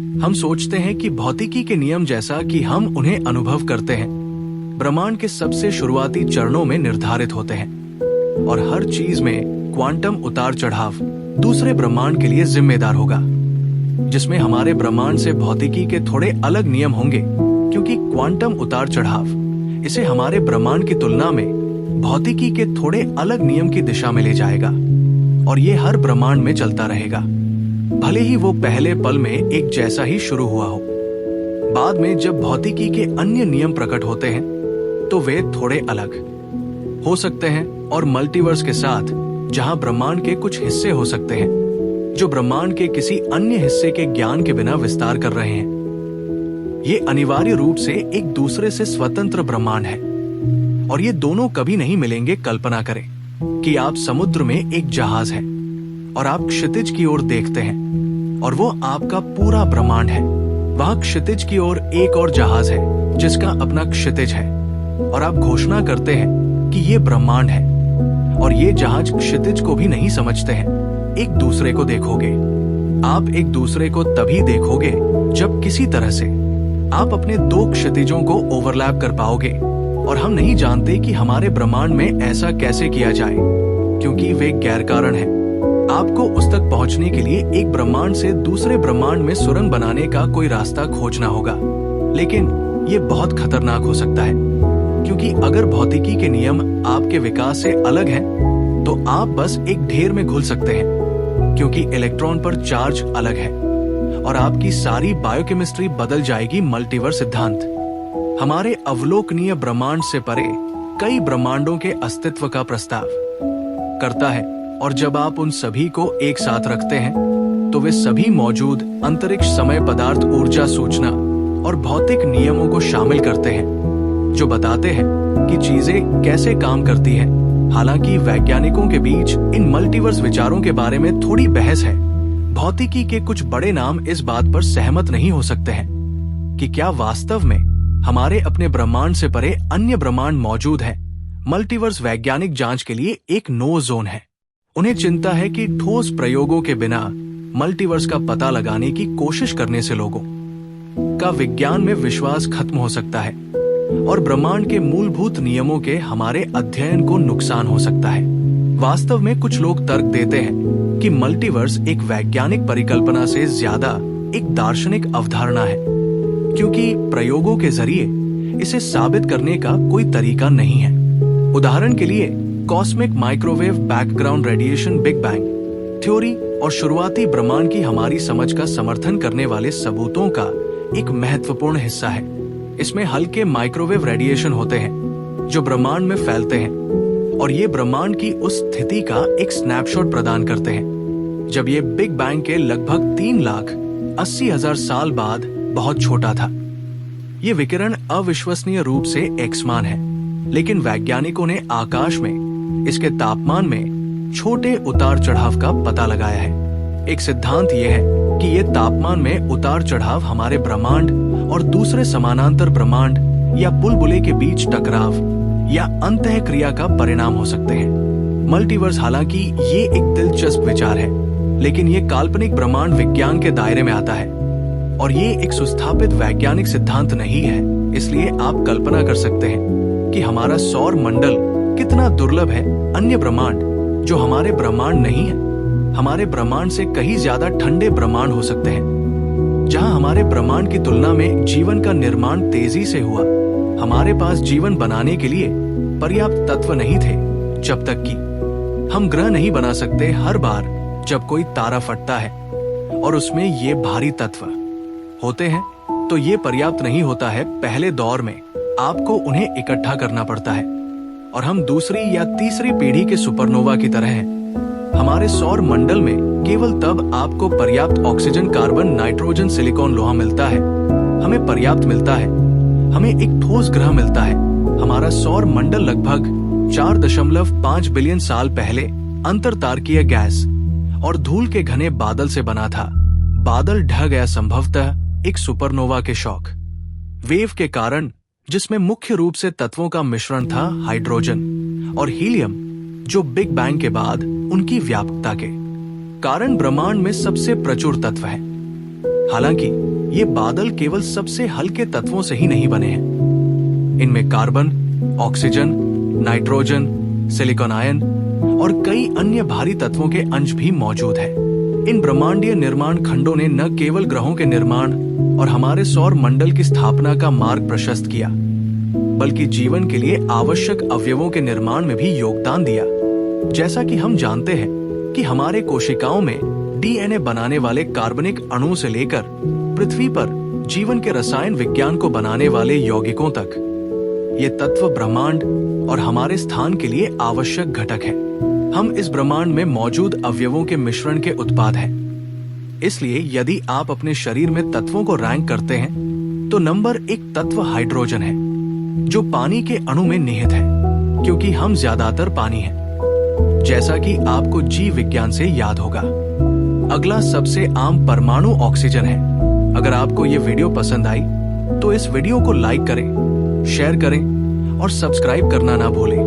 हम सोचते हैं कि भौतिकी के नियम जैसा कि हम उन्हें अनुभव करते हैं ब्रह्मांड के सबसे शुरुआती चरणों में निर्धारित होते हैं और हर चीज में क्वांटम उतार चढ़ाव दूसरे ब्रह्मांड के लिए जिम्मेदार होगा, जिसमें हमारे ब्रह्मांड से भौतिकी के थोड़े अलग नियम होंगे, क्योंकि क्वांटम उतार चढ़ाव इसे हमारे ब्रह्मांड की तुलना में भौतिकी के थोड़े अलग नियम की दिशा में ले जाएगा और ये हर ब्रह्मांड में चलता रहेगा, भले ही वो पहले पल में एक जैसा ही शुरू हुआ हो। बाद में जब भौतिकी के अन्य नियम प्रकट होते हैं तो वे थोड़े अलग हो सकते हैं और मल्टीवर्स के साथ जहां ब्रह्मांड के कुछ हिस्से हो सकते हैं जो ब्रह्मांड के किसी अन्य हिस्से के ज्ञान के बिना विस्तार कर रहे हैं। ये अनिवार्य रूप से एक दूसरे से स्वतंत्र ब्रह्मांड है और ये दोनों कभी नहीं मिलेंगे। कल्पना करें कि आप समुद्र में एक जहाज है और आप क्षितिज की ओर देखते हैं और वो आपका पूरा ब्रह्मांड है। वहां क्षितिज की ओर एक और जहाज है जिसका अपना क्षितिज है और आप घोषणा करते हैं कि ये ब्रह्मांड है और ये जहाज क्षितिज को भी नहीं समझते हैं। एक दूसरे को देखोगे, आप एक दूसरे को तभी देखोगे जब किसी तरह से आप अपने दो क्षितिजों को ओवरलैप कर पाओगे। और हम नहीं जानते कि हमारे ब्रह्मांड में ऐसा कैसे किया जाए, क्योंकि वे गैर कारण है। आपको उस तक पहुंचने के लिए एक ब्रह्मांड से दूसरे ब्रह्मांड में सुरंग बनाने का कोई रास्ता खोजना होगा, लेकिन ये बहुत खतरनाक हो सकता है, क्योंकि अगर भौतिकी के नियम आपके विकास से अलग हैं, तो आप बस एक ढेर में घुल सकते हैं, क्योंकि इलेक्ट्रॉन पर चार्ज अलग है और आपकी सारी बायोकेमिस्ट्री बदल जाएगी। मल्टीवर्स सिद्धांत हमारे अवलोकनीय ब्रह्मांड से परे कई ब्रह्मांडों के अस्तित्व का प्रस्ताव करता है और जब आप उन सभी को एक साथ रखते हैं तो वे सभी मौजूद अंतरिक्ष, समय, पदार्थ, ऊर्जा, सूचना और भौतिक नियमों को शामिल करते हैं जो बताते हैं कि चीजें कैसे काम करती हैं। हालांकि वैज्ञानिकों के बीच इन मल्टीवर्स विचारों के बारे में थोड़ी बहस है। भौतिकी के कुछ बड़े नाम इस बात पर सहमत नहीं हो सकते हैं कि क्या वास्तव में हमारे अपने ब्रह्मांड से परे अन्य ब्रह्मांड मौजूद है। मल्टीवर्स वैज्ञानिक जांच के लिए एक नो जोन है। उन्हें चिंता है कि ठोस प्रयोगों के बिना मल्टीवर्स का पता लगाने की कोशिश करने से लोगों का विज्ञान में विश्वास खत्म हो सकता है और ब्रह्मांड के मूलभूत नियमों के हमारे अध्ययन को नुकसान हो सकता है। वास्तव में कुछ लोग तर्क देते हैं कि मल्टीवर्स एक वैज्ञानिक परिकल्पना से ज्यादा एक दार्शनिक अवधारणा है, क्योंकि प्रयोगों के जरिए इसे साबित करने का कोई तरीका नहीं है। उदाहरण के लिए cosmic microwave background radiation, big bang theory और शुरुआती ब्रह्मांड की हमारी समझ का समर्थन करने वाले सबूतों का एक महत्वपूर्ण हिस्सा है। इसमें हल्के माइक्रोवेव रेडिएशन होते हैं जो ब्रह्मांड में फैलते हैं और ये ब्रह्मांड की उस स्थिति का एक स्नैपशॉट प्रदान करते हैं जब ये बिग बैंग के लगभग 3,80,000 साल बाद बहुत छोटा था। ये विकिरण अविश्वसनीय रूप से एक्समान है, लेकिन वैज्ञानिकों ने आकाश में इसके तापमान में छोटे उतार चढ़ाव का पता लगाया है। एक सिद्धांत यह है कि ये तापमान में उतार चढ़ाव हमारे ब्रह्मांड और दूसरे समानांतर ब्रह्मांड या बुलबुले के बीच टकराव या अंतःक्रिया का परिणाम हो सकते हैं। मल्टीवर्स हालांकि ये एक दिलचस्प विचार है, लेकिन ये काल्पनिक ब्रह्मांड विज्ञान के दायरे में आता है और ये एक सुस्थापित वैज्ञानिक सिद्धांत नहीं है। इसलिए आप कल्पना कर सकते हैं कि हमारा सौर मंडल कितना दुर्लभ है। अन्य ब्रह्मांड जो हमारे ब्रह्मांड नहीं है, हमारे ब्रह्मांड से कहीं ज्यादा ठंडे ब्रह्मांड हो सकते हैं, जहां हमारे ब्रह्मांड की तुलना में जीवन का निर्माण तेजी से हुआ। हमारे पास जीवन बनाने के लिए पर्याप्त तत्व नहीं थे, जब तक कि हम ग्रह नहीं बना सकते। हर बार जब कोई तारा फटता है और उसमें ये भारी तत्व होते हैं तो ये पर्याप्त नहीं होता है। पहले दौर में आपको उन्हें इकट्ठा करना पड़ता है और हम दूसरी या तीसरी पीढ़ी के सुपरनोवा की तरह हैं। हमारे सौर मंडल में केवल तब आपको पर्याप्त ऑक्सीजन, कार्बन, नाइट्रोजन, सिलिकॉन, लोहा मिलता है। हमें पर्याप्त मिलता है, हमें एक ठोस ग्रह मिलता है। हमारा सौर मंडल लगभग 4.5 बिलियन साल पहले अंतरतारकीय गैस और धूल के घने बादल से बना था। बादल ढह गया, संभवतः एक सुपरनोवा के शॉक वेव के कारण, जिसमें मुख्य रूप से तत्वों का मिश्रण था, हाइड्रोजन और हीलियम, जो बिग बैंग के बाद उनकी व्यापकता के कारण ब्रह्मांड में सबसे प्रचुर तत्व है। हालांकि ये बादल केवल सबसे हल्के तत्वों से ही नहीं बने हैं। इनमें carbon, oxygen, nitrogen, silicon ion और कई अन्य भारी तत्वों के अंश भी मौजूद हैं। इन ब्रह्मांडीय निर्माण खंडों ने न केवल ग्रहों के निर्माण और हमारे सौर मंडल की स्थापना का मार्ग प्रशस्त किया, बल्कि जीवन के लिए आवश्यक अवयवों के निर्माण में भी योगदान दिया। जैसा कि हम जानते हैं कि हमारे कोशिकाओं में डीएनए बनाने वाले कार्बनिक अणु से लेकर पृथ्वी पर जीवन के रसायन विज्ञान को बनाने वाले यौगिकों तक, ये तत्व ब्रह्मांड और हमारे स्थान के लिए आवश्यक घटक हैं। हम इस ब्रह्मांड में मौजूद अवयवों के मिश्रण के उत्पाद हैं। इसलिए यदि आप अपने शरीर में तत्वों को रैंक करते हैं, तो नंबर 1 तत्व हाइड्रोजन है, जो पानी के अणु में निहित है, क्योंकि हम ज्यादातर पानी हैं, जैसा कि आपको जीव विज्ञान से याद होगा। अगला सबसे आम परमाणु ऑक्सीजन है। अगर आपको ये वीडियो पसंद आई तो इस वीडियो को लाइक करें, शेयर करें और सब्सक्राइब करना ना भूलें।